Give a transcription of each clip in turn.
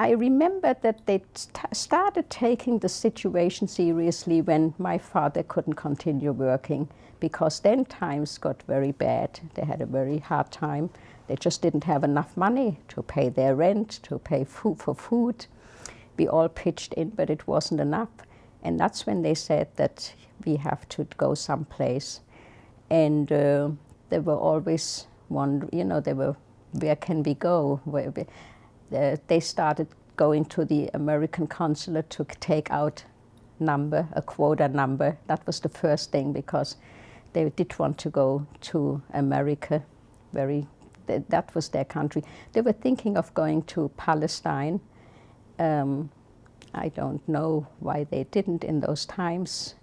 I remember that they started taking the situation seriously when my father couldn't continue working, because then times got very bad. They had a very hard time. They just didn't have enough money to pay their rent, to pay for food. We all pitched in, but it wasn't enough. And that's when they said that we have to go someplace. And they were always wondering, where can we go? They started going to the American consulate to take out a quota number. That was the first thing, because they did want to go to America. That was their country. They were thinking of going to Palestine. I don't know why they didn't in those times.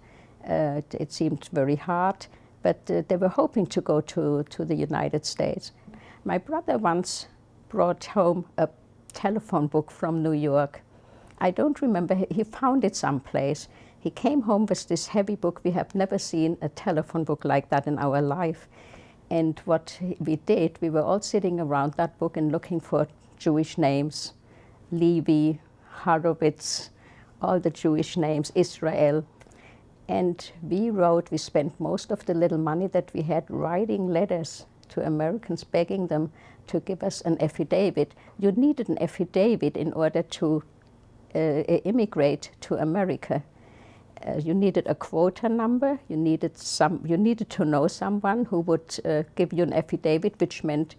It seemed very hard, but they were hoping to go to the United States. My brother once brought home a telephone book from New York. I don't remember, he found it someplace. He came home with this heavy book. We have never seen a telephone book like that in our life. And what we did, we were all sitting around that book and looking for Jewish names. Levi, Horowitz, all the Jewish names, Israel. And we spent most of the little money that we had writing letters to Americans, begging them to give us an affidavit. You needed an affidavit in order to immigrate to America. You needed a quota number. You needed to know someone who would give you an affidavit, which meant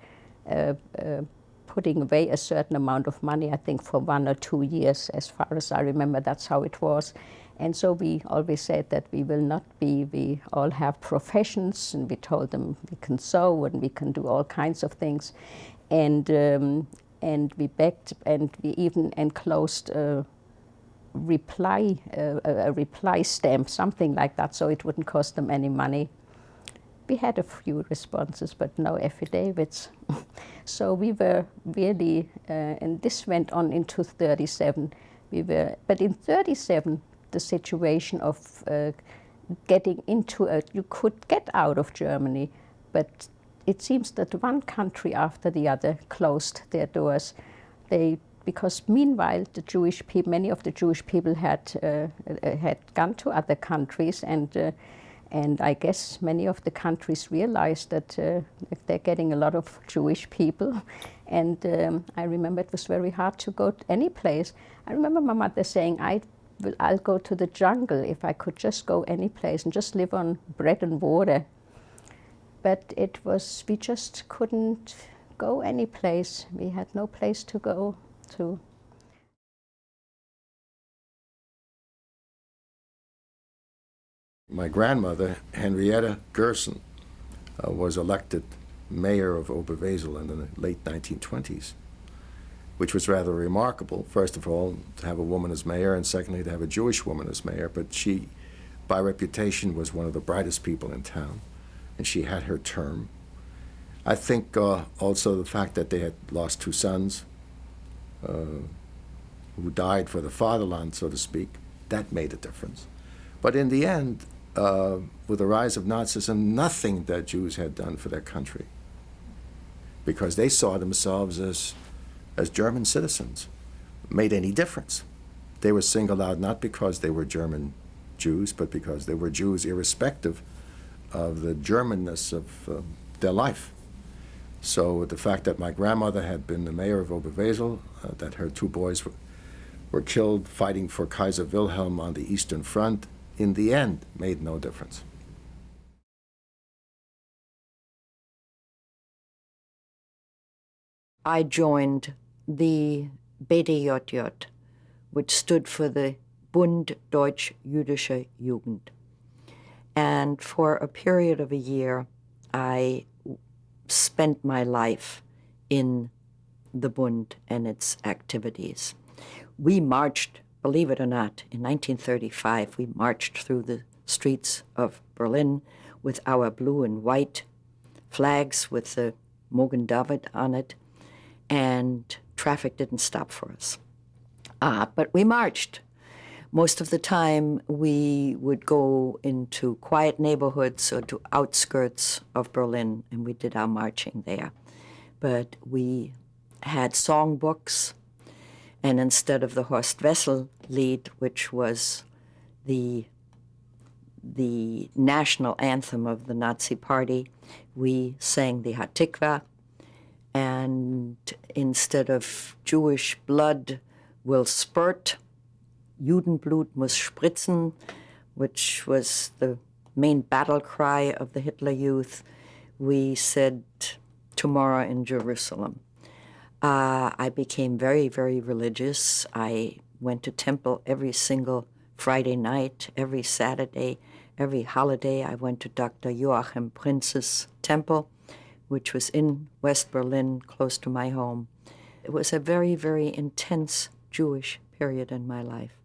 putting away a certain amount of money, I think for 1 or 2 years, as far as I remember. That's how it was. And so we always said that we all have professions, and we told them we can sew and we can do all kinds of things. And we begged, and we even enclosed a reply stamp, something like that, so it wouldn't cost them any money. We had a few responses, but no affidavits. So we were really, and this went on into 37. But in 37, the situation of getting into you could get out of Germany, but it seems that one country after the other closed their doors. Because meanwhile, many of the Jewish people had gone to other countries, and I guess many of the countries realized that they're getting a lot of Jewish people. And I remember it was very hard to go to any place. I remember my mother saying, I'll go to the jungle if I could just go any place and just live on bread and water. But we just couldn't go any place. We had no place to go to. My grandmother, Henrietta Gerson, was elected mayor of Oberwesel in the late 1920s, which was rather remarkable. First of all, to have a woman as mayor, and secondly, to have a Jewish woman as mayor. But she, by reputation, was one of the brightest people in town, and she had her term. I think also the fact that they had lost 2 sons who died for the fatherland, so to speak, that made a difference. But in the end, with the rise of Nazism, nothing that Jews had done for their country, because they saw themselves as German citizens, made any difference. They were singled out not because they were German Jews, but because they were Jews irrespective of the Germanness of their life. So the fact that my grandmother had been the mayor of Oberwesel, that her 2 boys were killed fighting for Kaiser Wilhelm on the Eastern Front, in the end, made no difference. I joined the BDJJ, which stood for the Bund Deutsch-Jüdische Jugend. And for a period of a year, I spent my life in the Bund and its activities. We marched, believe it or not, in 1935, we marched through the streets of Berlin with our blue and white flags with the Mogen David on it, and traffic didn't stop for us. But we marched. Most of the time, we would go into quiet neighborhoods or to outskirts of Berlin, and we did our marching there. But we had songbooks. And instead of the Horst Wessel Lied, which was the national anthem of the Nazi Party, we sang the Hatikva. And instead of Jewish blood will spurt, Judenblut muss spritzen, which was the main battle cry of the Hitler Youth, we said, tomorrow in Jerusalem. I became very, very religious. I went to temple every single Friday night, every Saturday, every holiday. I went to Dr. Joachim Prinz's temple, which was in West Berlin, close to my home. It was a very, very intense Jewish period in my life.